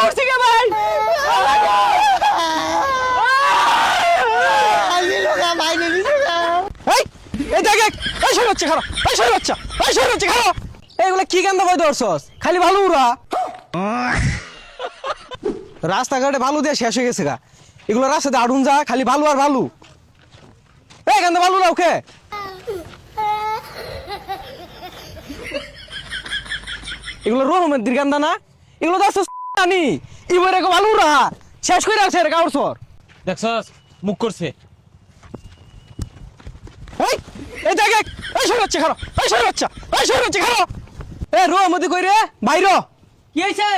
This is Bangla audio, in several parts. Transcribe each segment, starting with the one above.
মরছি কে ভাই এই দেখ এই সরে হচ্ছে খারাপ এই সরে হচ্ছে খারাপ এইগুলা কি গান্দা বই ধরছস খালি ভালো উড়া রাস্তাঘাটে ভালো দিয়ে শেষ হয়ে গেছে গা এগুলো রাস্তাতে আড়ুন যা খালি ভালো আর ভালো এই গান্দা ভালো না ওকে এগুলো রহমের দিরগান্দা না এগুলো তো জানি ইবরে ভালো উড়া শেষ করে রাখছে রে কাউর সর দেখছস মুখ করছে এই দেখ এই সরে হচ্ছে খারাপ এই সরে হচ্ছে খারাপ এ রহমতি কই রে বাইর কি হইছে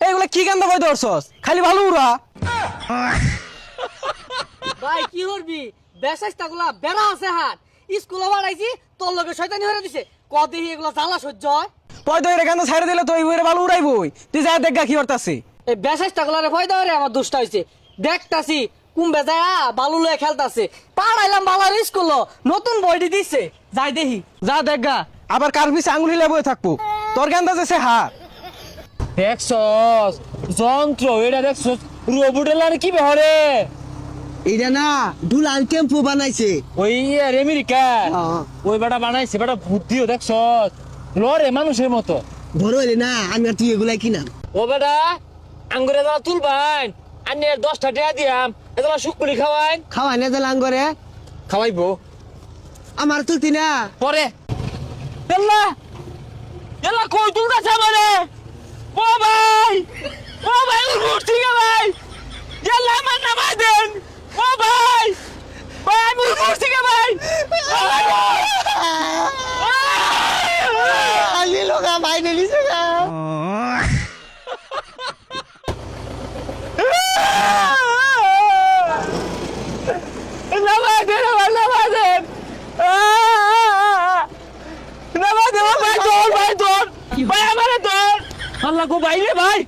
এইগুলা কি গান্দা বই ধরছস খালি ভালো উড়া ভাই কি করবি বেশাইস্তাগুলা বেড়া আছে হাত স্কুলে বাড়াইছি তোর লগে শয়তানি হয়ে দিছে কদি এগুলা জ্বালা সহ্য হয় পয় দইরে গান্দা ছাইরে দিলে তো ইবরে ভালো উড়াইবই তুই যা দেখ গা কি করতাছি এই বেশাইস্তাগুলারে ভয় দেওয়ারে আমার দুষ্টা হইছে দেখতাছি কুম্বে যায় বালু লয়ে খেলতাছে পাড়াইলাম বালার স্কুল নতুন বইটি দিছে যাই দেখি যা দেখ গা আবার কার পিছে আঙ্গুল হিলা বই থাকবো তোর গান্দা যেছে হা দেখছস যন্ত্র এটা দেখছস রোবটেলার কি বেহরে এটা না দুলাল টেম্পু বানাইছে ওই আমেরিকা ওই বেটা বানাইছে বেটা বুদ্ধিও দেখছস লরে মানুষের মতো বড় হইলে না আমি আর তুই এগুলাই কিনাম ও বেটা আঙ্গুরে দাও তুলবান আন্নে 10টা টাকা দিয়াম এগুলা শুকুরি খাওয়াইন খাওয়াই না দিলাম করে খাওয়াইবো আমার তুলতি না পরে এল্লা এল্লা কই তুলতাছ আমারে ও ভাই উঠছি গে ভাই এল্লা আমার নামাই দেন ও ভাই আমি উঠছি গে ভাই আলি লোকা বাইরে নিছে না নামাই দেন ভাই ভাই আমারে তোর আল্লাহ গো ভাই রে ভাই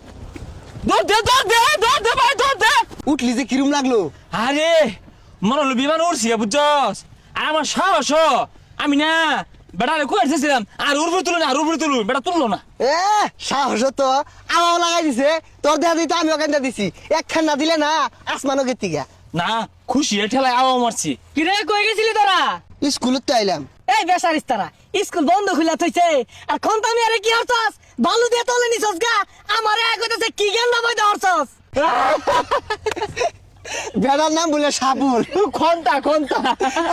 দে ভাই দে উঠলি যে কিরম লাগলো আরে মনে হলো বিমান উড়ছি বুঝছস আর আমার সাহস আমি না বেটারে কই আসছিলাম আর উড়বো তুলুন বেটা তুললো না এ সাহস তো আমাও লাগাই দিছে তোর দেয়া দিতে আমিও কেন্দা দিছি একখান না দিলে না আসমানও গেতি গা না খুশি ঠেলায় আওয়া মারছি কিরে কই গেছিলি তোরা স্কুলত তো আইলাম এই বেসারিস্তারা স্কুল বন্ধ খুলা থইছে আর খন্তামি আরে কি হরছস বালু দিয়ে তলে নিছস গা আমারে কইতাছে কি গেন্দা বই হরছস বেড়ার নাম বলে সাবুল ঘন্টা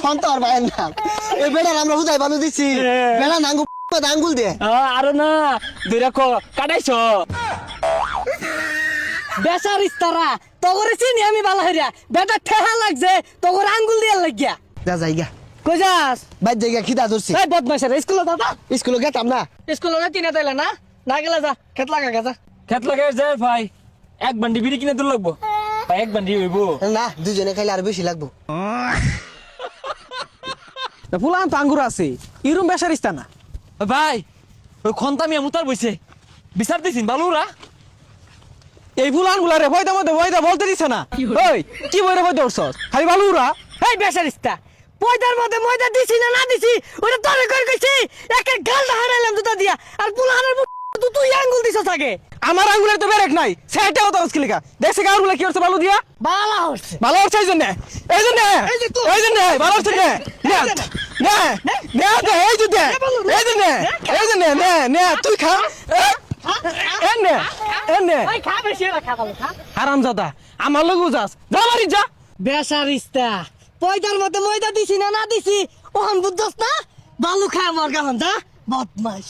খন্ত আর ভাইয়ের নাম এই বেড়ার আমরা হুদাই বানু দিছি বেড়া নাঙ্গু আঙ্গুল দে আরো না দুইরা কাটাইছ বেসারিস্তারা তগরে চিনি আমি বালা হইরা বেটা ঠেহা লাগছে তগর আঙ্গুল দিয়ে লাগিয়া যা যাইগা কই যাস বাইর জায়গা খিদা ধরছি এই বদমাইশের স্কুলে দাদা স্কুলে গেতাম না স্কুলে না তিনে তাইলে না না গেলে যা খেত লাগা গা যা খেত লাগে যায় ভাই এক বান্ডি বিড়ি কিনে দূর লাগবো ভাই এক বান্ডি হইব না দুজনে খাইলে আর বেশি লাগবো ফুলান তো আঙ্গুর আছে ইরুম বেসারিস্তা না ভাই ওই খন্তামিয়া মুতার বইছে বিচার দিছিন বালুরা এই ফুলান গুলা রে ভয়দা বলতে দিছে না ওই কি বইরে ভয় ধরছস খালি ভালো উড়া এই বেসারিস্তা পয়দার মধ্যে ময়দা দিছি না দিছি ওটা তোরে কই কইছি একটা গালটা হারাইলাম দুটা দিয়া আর পুলানের তুই আঙ্গুল দিছস আগে আমার আঙ্গুলের তো বেরেক নাই সেটাও তো মুশকিলিকা দেখছে গাউর গুলা কি হচ্ছে ভালো দিয়া বালা হচ্ছে ভালো হচ্ছে এই জন্য ভালো হচ্ছে নে তুই খা ওই খা বেশি ওরা খা ভালো খা হারামজাদা আমার লগে যাস যা বাড়ি যা বেসারিস্তা পয়দার মধ্যে ময়দা দিছি না দিছি ওহন বুঝছস না বালু খা আমার গাহন যা বদমাশ